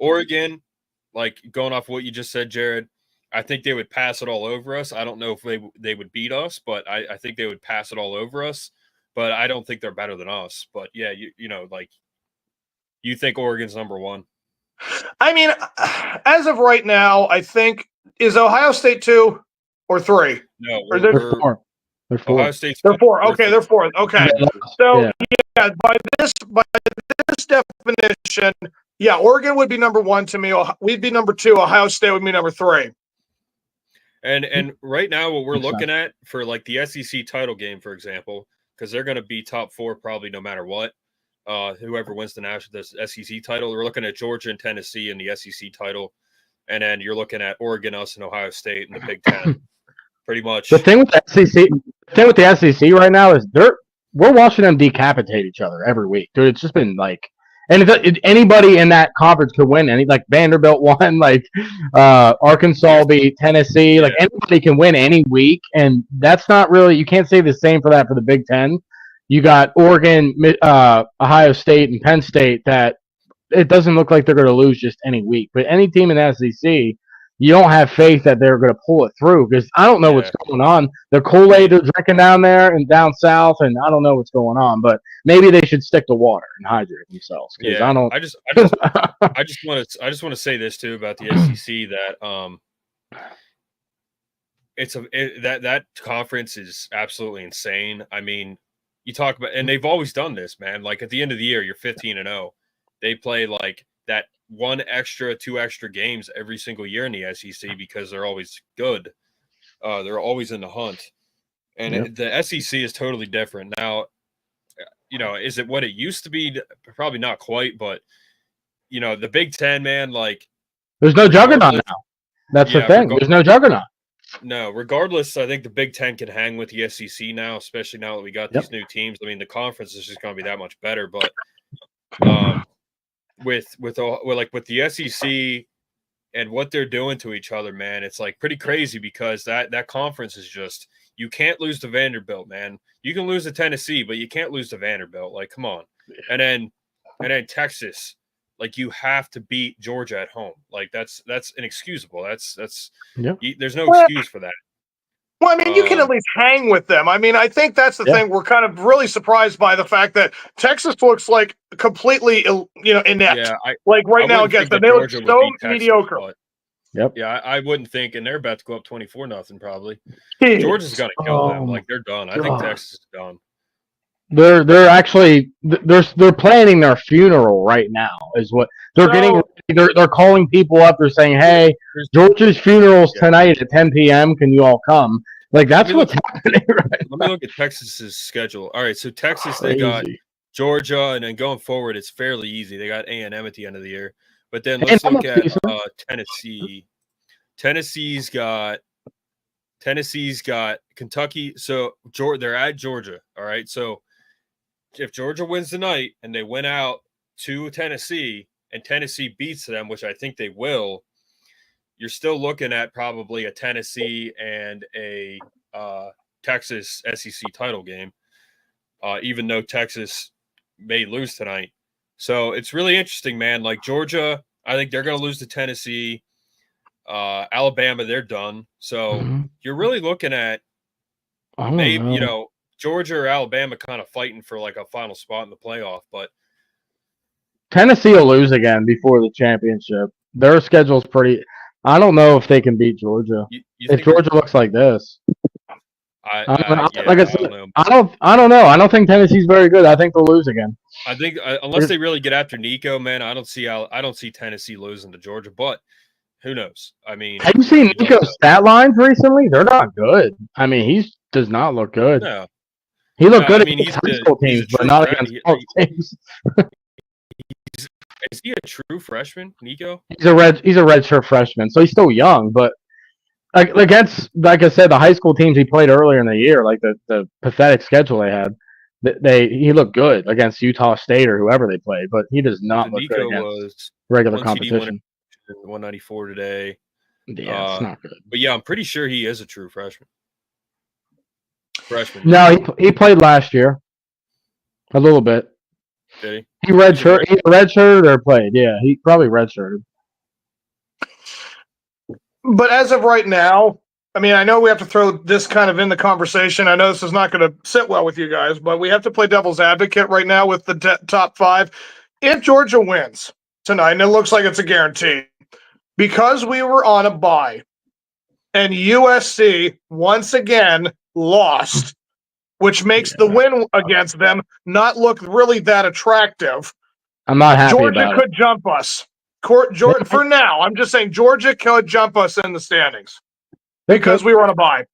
Oregon, like going off what you just said, Jared, I think they would pass it all over us. I don't know if they would beat us, but I think they would pass it all over us. But I don't think they're better than us. But yeah, like you think Oregon's number one? I mean, as of right now, I think is Ohio State 2 or 3? No, they're 4. They're 4. Ohio State's they're 4. Okay, they're 4. Okay, so yeah, by this definition, yeah, Oregon would be number 1 to me. We'd be number 2. Ohio State would be number 3. And right now, what we're looking at for like the SEC title game, for example, because they're going to be top 4 probably no matter what. Whoever wins the SEC title, we're looking at Georgia and Tennessee in the SEC title, and then you're looking at Oregon, us, and Ohio State in the Big Ten. Pretty much. The thing with the SEC right now is we're watching them decapitate each other every week, dude. It's just been like, and if anybody in that conference could win, like Vanderbilt won, like Arkansas beat Tennessee, like anybody can win any week, and that's not really, you can't say the same for that for the Big Ten. You got Oregon, Ohio State, and Penn State that it doesn't look like they're going to lose just any week. But any team in the SEC, you don't have faith that they're going to pull it through because I don't know what's going on. The Kool-Aid are drinking down there and down south, and I don't know what's going on. But maybe they should stick to water and hydrate themselves. Yeah, I just want to say this too about the SEC that that conference is absolutely insane. I mean, you talk about, and they've always done this, man. Like at the end of the year, you're 15-0. They play like that 2 extra games every single year in the SEC because they're always good. They're always in the hunt. And the SEC is totally different. Now, is it what it used to be? Probably not quite, but, the Big Ten, man, like. There's no juggernaut now. That's the thing. There's no juggernaut. No, regardless, I think the Big Ten can hang with the SEC now, especially now that we got these new teams. I mean, the conference is just going to be that much better. But with the SEC and what they're doing to each other, man, it's like pretty crazy because that conference is just, you can't lose to Vanderbilt, man. You can lose to Tennessee, but you can't lose to Vanderbilt. Like, come on. And then Texas. Like, you have to beat Georgia at home. Like, that's inexcusable. There's no excuse for that. Well, I mean, you can at least hang with them. I mean, I think that's the thing. We're kind of really surprised by the fact that Texas looks like completely, inept. Yeah, right now against them, they look so mediocre. Yeah, I wouldn't think, and they're about to go up 24-0 probably. Georgia's going to kill them. Like, they're done. I think Texas is done. They're actually they're planning their funeral right now. Is what they're getting. They're calling people up. They're saying, "Hey, Georgia's funeral's tonight at 10 p.m. Can you all come?" Like that's what's happening. Right Let me look at Texas's schedule. All right, so Texas they got Georgia, and then going forward, it's fairly easy. They got A&M at the end of the year, but then let's look at Tennessee. Tennessee's got Kentucky. So they're at Georgia. All right, so. If Georgia wins tonight and they win out to Tennessee and Tennessee beats them, which I think they will, you're still looking at probably a Tennessee and a Texas SEC title game, even though Texas may lose tonight. So it's really interesting, man. Like Georgia, I think they're going to lose to Tennessee. Alabama, they're done. So you're really looking at maybe, Georgia or Alabama kind of fighting for like a final spot in the playoff, but Tennessee will lose again before the championship. Their schedule's pretty. I don't know if they can beat Georgia. If Georgia looks like this, I don't know. I don't think Tennessee's very good. I think they'll lose again. I think unless they really get after Nico, man, I don't see Tennessee losing to Georgia, but who knows? I mean, have you seen Nico's stat lines recently? They're not good. I mean, he does not look good. No. He looked good against high school teams, but not against college teams. Is he a true freshman, Nico? He's a redshirt freshman, so he's still young. But against, like I said, the high school teams he played earlier in the year, like the pathetic schedule they had, he looked good against Utah State or whoever they played, but he does not look good against regular competition. 194 today. Yeah, it's not good. But yeah, I'm pretty sure he is a true freshman. No, he played last year. A little bit. Did he? He redshirted or played. Yeah, he probably redshirted. But as of right now, I mean, I know we have to throw this kind of in the conversation. I know this is not going to sit well with you guys, but we have to play devil's advocate right now with the top 5. If Georgia wins tonight, and it looks like it's a guarantee, because we were on a bye and USC once again lost, which makes the win against them not look really that attractive. I'm not happy Georgia about could jump us. Georgia, for now, I'm just saying Georgia could jump us in the standings because we were on a bye.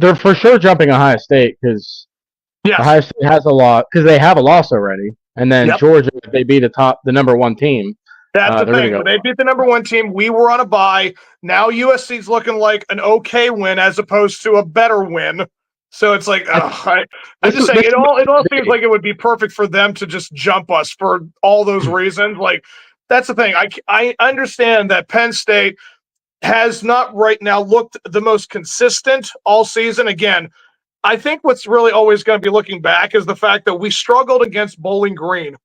They're for sure jumping Ohio State because Ohio State has a lot because they have a loss already, and then Georgia, if they beat the number 1 team. That's the thing. When they beat the number 1 team, we were on a bye. Now USC's looking like an okay win as opposed to a better win. So it's like, I'm just saying, it all seems like it would be perfect for them to just jump us for all those reasons. Like, that's the thing. I understand that Penn State has not right now looked the most consistent all season. Again, I think what's really always going to be looking back is the fact that we struggled against Bowling Green.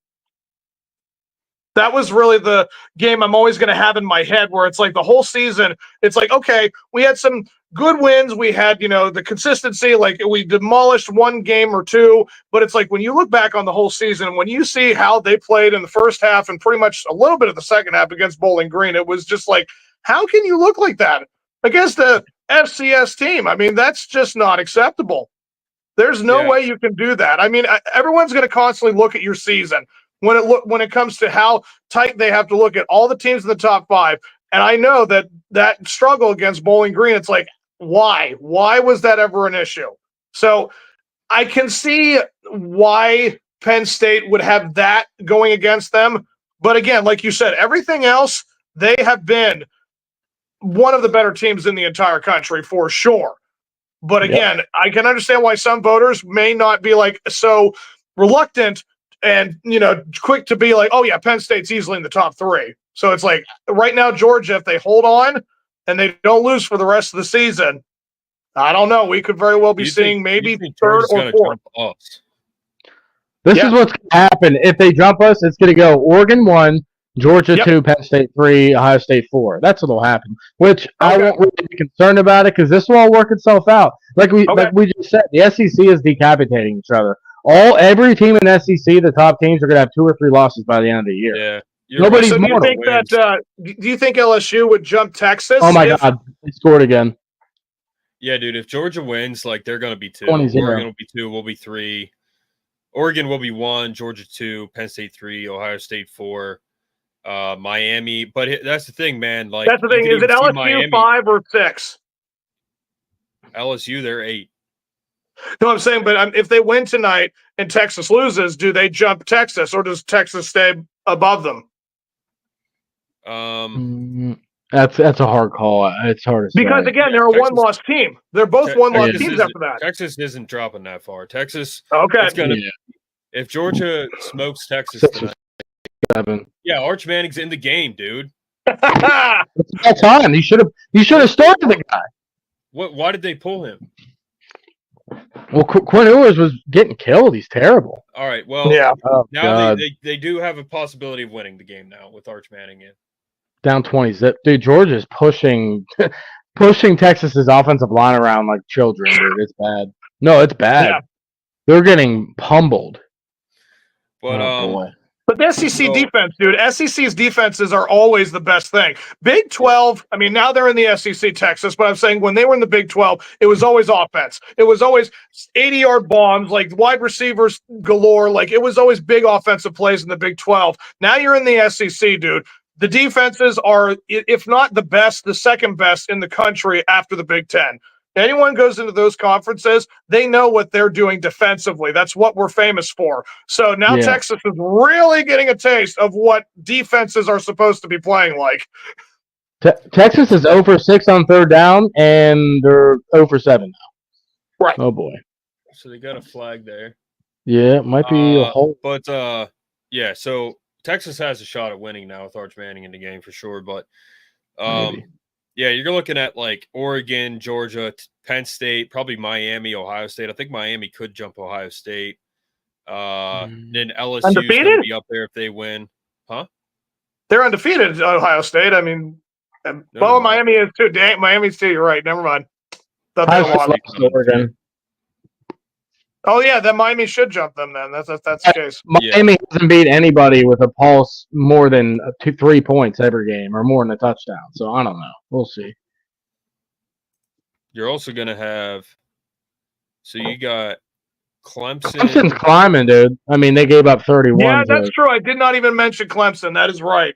That was really the game I'm always going to have in my head where it's like the whole season, it's like, okay, we had some good wins. We had, the consistency, like we demolished 1 game or 2, but it's like when you look back on the whole season, when you see how they played in the first half and pretty much a little bit of the second half against Bowling Green, it was just like, how can you look like that against a FCS team? I mean, that's just not acceptable. There's no way you can do that. I mean, everyone's going to constantly look at your season when it comes to how tight they have to look at all the teams in the top 5. And I know that struggle against Bowling Green, it's like, why? Why was that ever an issue? So I can see why Penn State would have that going against them. But again, like you said, everything else, they have been one of the better teams in the entire country for sure. But again, I can understand why some voters may not be like so reluctant and, quick to be like, oh, yeah, Penn State's easily in the top 3. So it's like right now, Georgia, if they hold on and they don't lose for the rest of the season, I don't know. We could very well be seeing maybe 3rd or 4th. This is what's going to happen. If they jump us, it's going to go Oregon 1, Georgia 2, Penn State 3, Ohio State 4. That's what will happen, which I won't really be concerned about it because this will all work itself out. Like we just said, the SEC is decapitating each other. Every team in SEC, the top teams are going to have 2 or 3 losses by the end of the year. Yeah. Nobody's so mortal. do you think LSU would jump Texas? Oh my God, they scored again. Yeah, dude. If Georgia wins, like they're going to be 2. 20-0. Oregon will be 2. We'll be 3. Oregon will be 1. Georgia 2. Penn State 3. Ohio State 4. Miami. But that's the thing, man. Like that's the thing. Is it LSU Miami, 5 or 6? LSU, they're 8. No, I'm saying, but if they win tonight and Texas loses, do they jump Texas or does Texas stay above them? That's a hard call. It's hard to say. Because again, they're a one-loss team. They're both one-loss teams after that. Texas isn't dropping that far. Texas. Okay. If Georgia smokes Texas tonight, 7. Yeah, Arch Manning's in the game, dude. It's that time. You should have started the guy. Why did they pull him? Well, Quinn Ewers was getting killed. He's terrible. All right. Well, now they do have a possibility of winning the game now with Arch Manning in. Down 20-zip. Dude, Georgia's pushing Texas's offensive line around like children, dude. It's bad. No, it's bad. Yeah. They're getting pummeled. But But the SEC defense, dude, SEC's defenses are always the best thing. Big 12, I mean, now they're in the SEC, Texas, but I'm saying when they were in the Big 12, it was always offense. It was always 80-yard bombs, like wide receivers galore. Like it was always big offensive plays in the Big 12. Now you're in the SEC, dude. The defenses are, if not the best, the second best in the country after the Big 10. Anyone goes into those conferences, they know what they're doing defensively. That's what we're famous for. So now Texas is really getting a taste of what defenses are supposed to be playing like. Texas is 0 for 6 on 3rd down, and they're 0 for 7 now. Right. Oh, boy. So they got a flag there. Yeah, it might be a hole. But, so Texas has a shot at winning now with Arch Manning in the game for sure. But, yeah, you're looking at like Oregon, Georgia, Penn State, probably Miami, Ohio State. I think Miami could jump Ohio State. Then LSU is going to be up there if they win. Huh? They're undefeated, Ohio State. I mean, Well, Miami is too. Dang, Miami's too. You're right. Never mind. Oregon. Oh yeah, then Miami should jump them. Then that's the case. Miami hasn't beat anybody with a pulse more than 3 points every game, or more than a touchdown. So I don't know. We'll see. You're also gonna have. So you got Clemson. Clemson's climbing, dude. I mean, they gave up 31. Yeah, that's true. I did not even mention Clemson. That is right.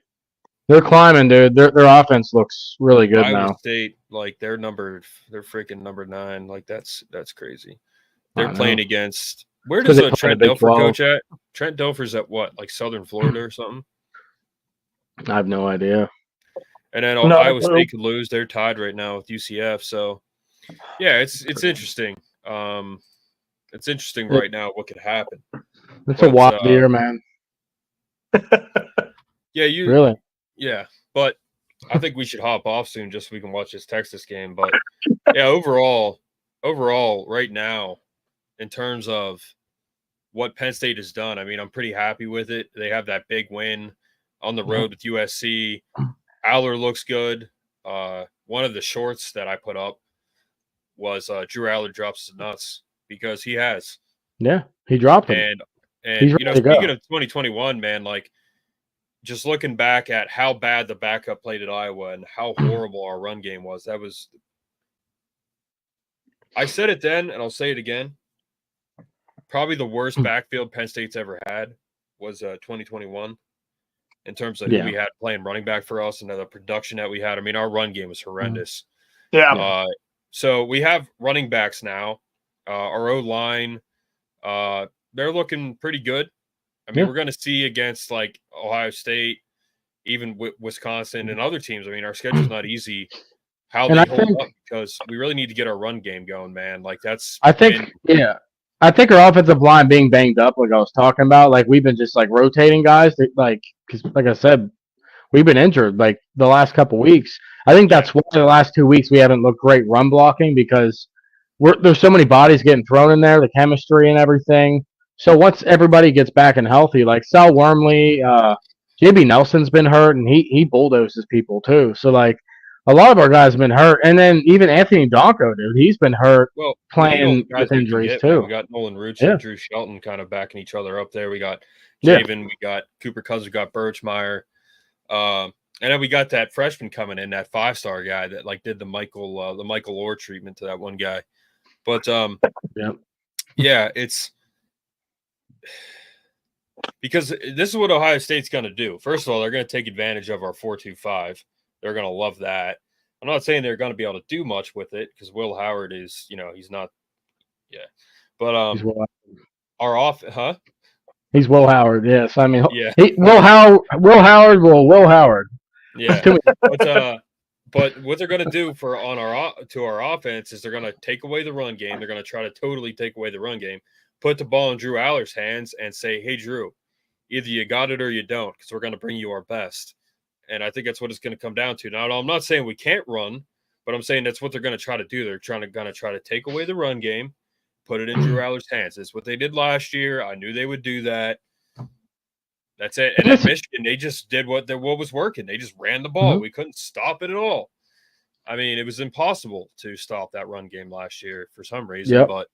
They're climbing, dude. Their offense looks really good Iowa now. State, like they're freaking number 9. Like that's crazy. They're playing against. Where does Trent Dilfer coach at? Trent Dilfer's at what? Like Southern Florida or something? I have no idea. And then Iowa State could lose. They're tied right now with UCF. So yeah, it's interesting. It's interesting right now what could happen. It's a wild year, man. Yeah, really. Yeah, but I think we should hop off soon just so we can watch this Texas game. But yeah, overall, right now, in terms of what Penn State has done, I mean, I'm pretty happy with it. They have that big win on the road with USC. Aller looks good. One of the shorts that I put up was Drew Aller drops the nuts because he has. Yeah, he dropped them. And you know, speaking of 2021, man, like just looking back at how bad the backup played at Iowa and how horrible our run game was, I said it then and I'll say it again. Probably the worst backfield Penn State's ever had was 2021 in terms of who we had playing running back for us and the production that we had. I mean, our run game was horrendous. Yeah. So we have running backs now. Our O-line, they're looking pretty good. I mean, we're going to see against like Ohio State, even Wisconsin and other teams. I mean, our schedule's not easy. How they hold up because we really need to get our run game going, man. Like I think our offensive line being banged up, like I was talking about, like we've been just like rotating guys, because like I said, we've been injured like the last couple weeks. I think that's why the last 2 weeks we haven't looked great run blocking because there's so many bodies getting thrown in there, the chemistry and everything. So once everybody gets back and healthy, like Sal Wormley, JB Nelson's been hurt, and he bulldozes people too. So like a lot of our guys have been hurt, and then even Anthony Donko, dude, he's been hurt playing with injuries too. We got Nolan Roots and Drew Shelton kind of backing each other up there. We got Javen, we got Cooper Cousins, we got Birchmeyer, and then we got that freshman coming in, that 5-star guy that like did the Michael Orr treatment to that one guy. But it's because this is what Ohio State's going to do. First of all, they're going to take advantage of our 4-2-5. They're going to love that. I'm not saying they're going to be able to do much with it because Will Howard is, he's not. Yeah, but our off, huh? He's Will Howard. Yes, I mean, Will Howard. Yeah, but what they're going to do to our offense is they're going to take away the run game. They're going to try to totally take away the run game, put the ball in Drew Aller's hands, and say, "Hey, Drew, either you got it or you don't, because we're going to bring you our best." And I think that's what it's going to come down to. Now, I'm not saying we can't run, but I'm saying that's what they're going to try to do. They're going to try to take away the run game, put it in Drew Aller's hands. That's what they did last year. I knew they would do that. That's it. And at Michigan, they just did what was working. They just ran the ball. We couldn't stop it at all. I mean, it was impossible to stop that run game last year for some reason. But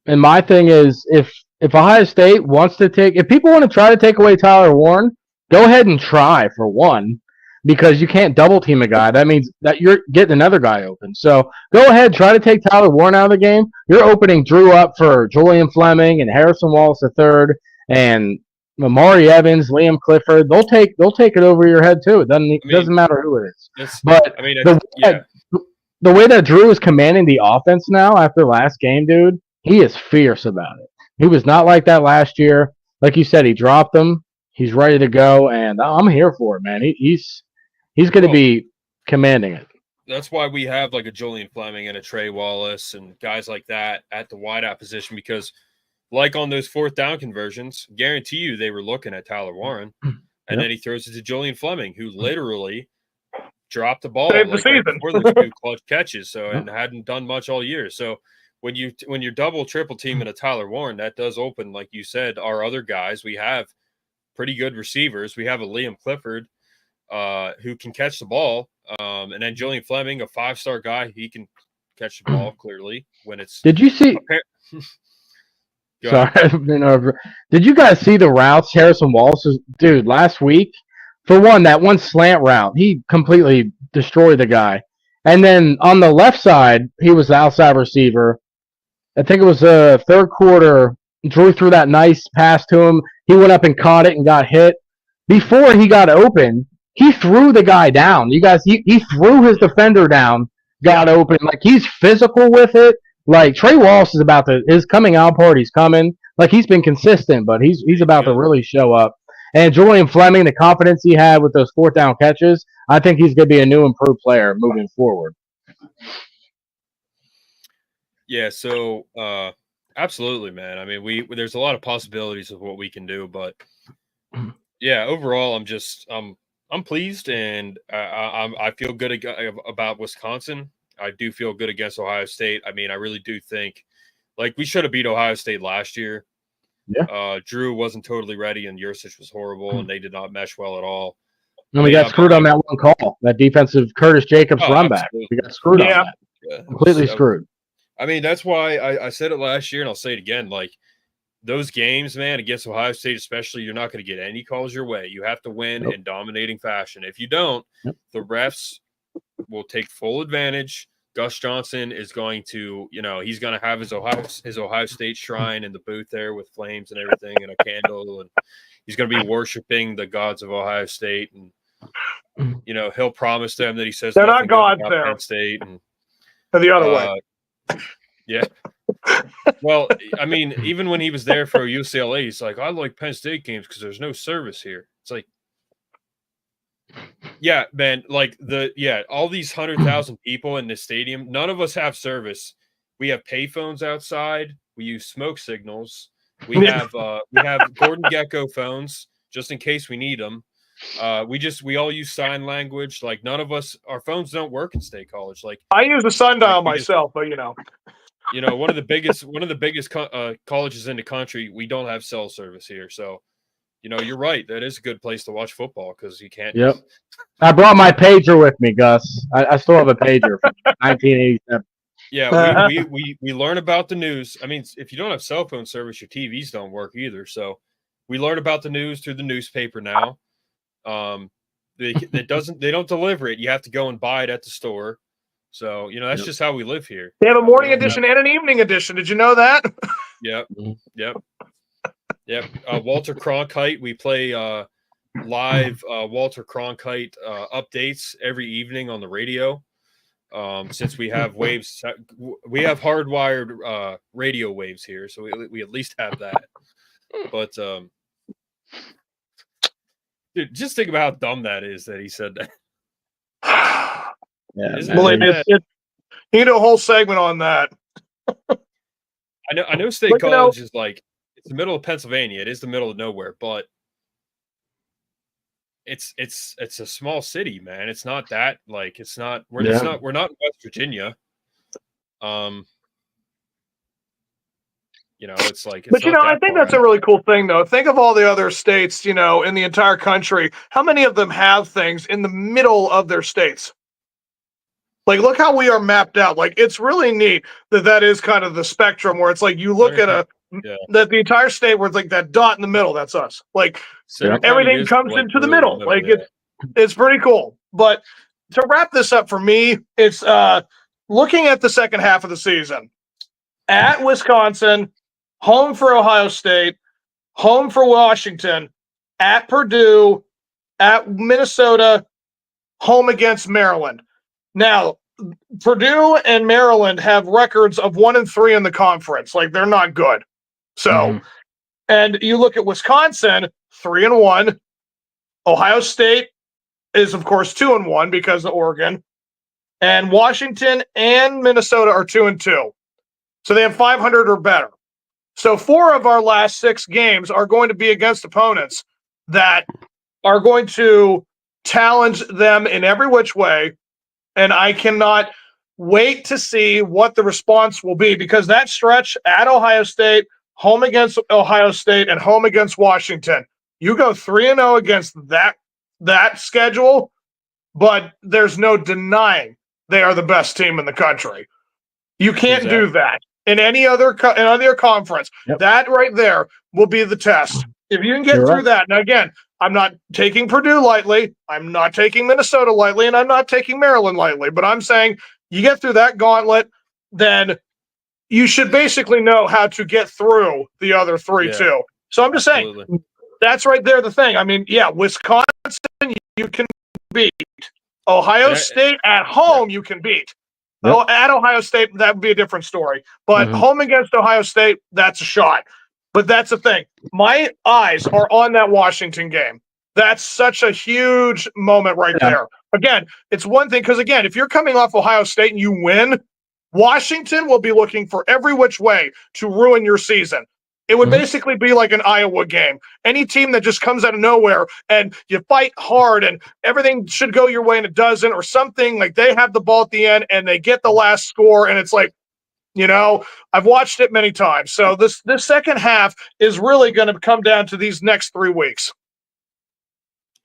and my thing is, if Ohio State wants to if people want to try to take away Tyler Warren, go ahead and try for one, because you can't double team a guy. That means that you're getting another guy open. So go ahead, try to take Tyler Warren out of the game. You're opening Drew up for Julian Fleming and Harrison Wallace III and Amari Evans, Liam Clifford. They'll take it over your head too. It doesn't matter who it is. But the way that Drew is commanding the offense now after last game, dude, he is fierce about it. He was not like that last year. Like you said, he dropped them. He's ready to go, and I'm here for it, man. He's going to be commanding it. That's why we have like a Julian Fleming and a Trey Wallace and guys like that at the wideout position, because like on those 4th down conversions, guarantee you they were looking at Tyler Warren, and then he throws it to Julian Fleming, who literally dropped the ball like right before the 2 clutch catches, and hadn't done much all year. So when you're double triple teaming a Tyler Warren, that does open, like you said, our other guys. We have pretty good receivers. We have a Liam Clifford who can catch the ball. And then Julian Fleming, a 5-star guy, he can catch the ball clearly when it's. Did you see? Sorry, did you guys see the routes Harrison Wallace dude last week? For one, that one slant route, he completely destroyed the guy. And then on the left side, he was the outside receiver. I think it was the third quarter. Drew threw that nice pass to him. He went up and caught it and got hit. Before he got open, he threw the guy down. You guys, he threw his defender down, got open. Like, he's physical with it. Like, Trey Wallace is his coming out party's coming. Like, he's been consistent, but he's about to really show up. And Julian Fleming, the confidence he had with those 4th down catches, I think he's going to be a new improved player moving forward. Yeah, so absolutely, man. I mean, there's a lot of possibilities of what we can do, but yeah, overall, I'm pleased, and I feel good about Wisconsin. I do feel good against Ohio State. I mean, I really do think, like, we should have beat Ohio State last year. Yeah. Drew wasn't totally ready, and Yursich was horrible, and they did not mesh well at all. And we got screwed on that one call, that defensive Curtis Jacobs run back. We got screwed on that. Yeah. Completely screwed. I mean, that's why I said it last year, and I'll say it again. Like, those games, man, against Ohio State especially, you're not going to get any calls your way. You have to win in dominating fashion. If you don't, the refs will take full advantage. Gus Johnson is going to, he's going to have his Ohio State shrine in the booth there with flames and everything and a candle, and he's going to be worshiping the gods of Ohio State, and he'll promise them that he says they're not gods there. Penn State and the other way. Yeah. Well, I mean, even when he was there for UCLA, he's like, I like Penn State games because there's no service here. It's like, yeah, man, like all these 100,000 people in this stadium, none of us have service. We have payphones outside. We use smoke signals. We have Gordon Gekko phones just in case we need them. We all use sign language. Like, none of us, our phones don't work in State College. Like, I use a sundial myself, but one of the biggest colleges in the country, we don't have cell service here. So, you're right. That is a good place to watch football because you can't. Yep. I brought my pager with me, Gus. I still have a pager from 1987. Yeah, we learn about the news. I mean, if you don't have cell phone service, your TVs don't work either. So we learn about the news through the newspaper now. They don't deliver it. You have to go and buy it at the store. So, that's just how we live here. They have a morning edition and an evening edition. Did you know that? Yep. Walter Cronkite. We play live Walter Cronkite updates every evening on the radio. Since we have waves, we have hardwired radio waves here, so we at least have that. But dude, just think about how dumb that is that he said that. Yeah, you need a whole segment on that. I know State College is like, it's the middle of Pennsylvania. It is the middle of nowhere, but it's a small city, man. It's not that, like, we're not in West Virginia. It's like, but I think that's a really cool thing, though. Think of all the other states, in the entire country. How many of them have things in the middle of their states? Like, look how we are mapped out. Like, it's really neat that is kind of the spectrum where it's like you look at that the entire state where it's like that dot in the middle. That's us. Like, everything comes into the middle. Like, it's pretty cool. But to wrap this up for me, it's looking at the second half of the season. At Wisconsin, home for Ohio State, home for Washington, at Purdue, at Minnesota, home against Maryland. Now, Purdue and Maryland have records of 1-3 in the conference. Like, they're not good. So, and you look at Wisconsin, 3-1. Ohio State is, of course, 2-1 because of Oregon. And Washington and Minnesota are 2-2. So they have 500 or better. So 4 of our last 6 games are going to be against opponents that are going to challenge them in every which way. And I cannot wait to see what the response will be, because that stretch at Ohio State, home against Ohio State, and home against Washington, you go 3-0 against that schedule, but there's no denying they are the best team in the country. You can't do that in any other conference. Yep. That right there will be the test. If you can get through that, now again, I'm not taking Purdue lightly, I'm not taking Minnesota lightly, and I'm not taking Maryland lightly, but I'm saying you get through that gauntlet, then you should basically know how to get through the other three too. So I'm just saying, that's right there the thing. I mean, yeah, Wisconsin you can beat. Ohio State at home you can beat. Yep. Oh, at Ohio State, that would be a different story. But home against Ohio State, that's a shot. But that's the thing. My eyes are on that Washington game. That's such a huge moment right there. Again, it's one thing, because, again, if you're coming off Ohio State and you win, Washington will be looking for every which way to ruin your season. It would basically be like an Iowa game. Any team that just comes out of nowhere and you fight hard and everything should go your way and it doesn't, or something like they have the ball at the end and they get the last score and it's like, I've watched it many times. So this second half is really going to come down to these next 3 weeks.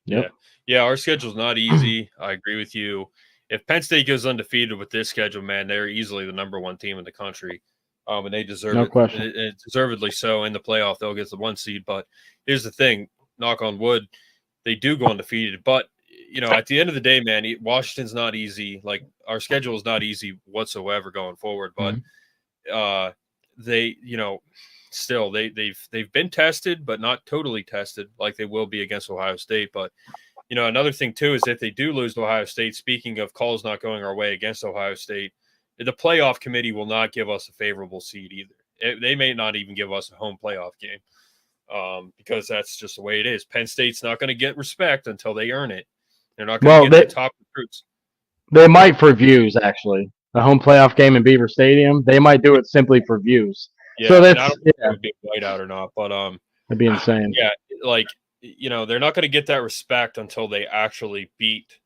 Yep. Yeah, our schedule's not easy. I agree with you. If Penn State goes undefeated with this schedule, man, they're easily the number 1 team in the country. And they deserve no it. question. Deservedly so. In the playoff, they'll get the 1 seed. But here's the thing, knock on wood, they do go undefeated. But, at the end of the day, man, Washington's not easy. Like, our schedule is not easy whatsoever going forward. But they, still, they've been tested, but not totally tested like they will be against Ohio State. But, another thing, too, is if they do lose to Ohio State, speaking of calls not going our way against Ohio State, the playoff committee will not give us a favorable seed either. They may not even give us a home playoff game because that's just the way it is. Penn State's not going to get respect until they earn it. They're not going to get the top recruits. They might for views, actually. A home playoff game in Beaver Stadium, they might do it simply for views. Yeah, so that's I don't know if it would be a whiteout or not, but that'd be insane. Yeah, like they're not going to get that respect until they actually beat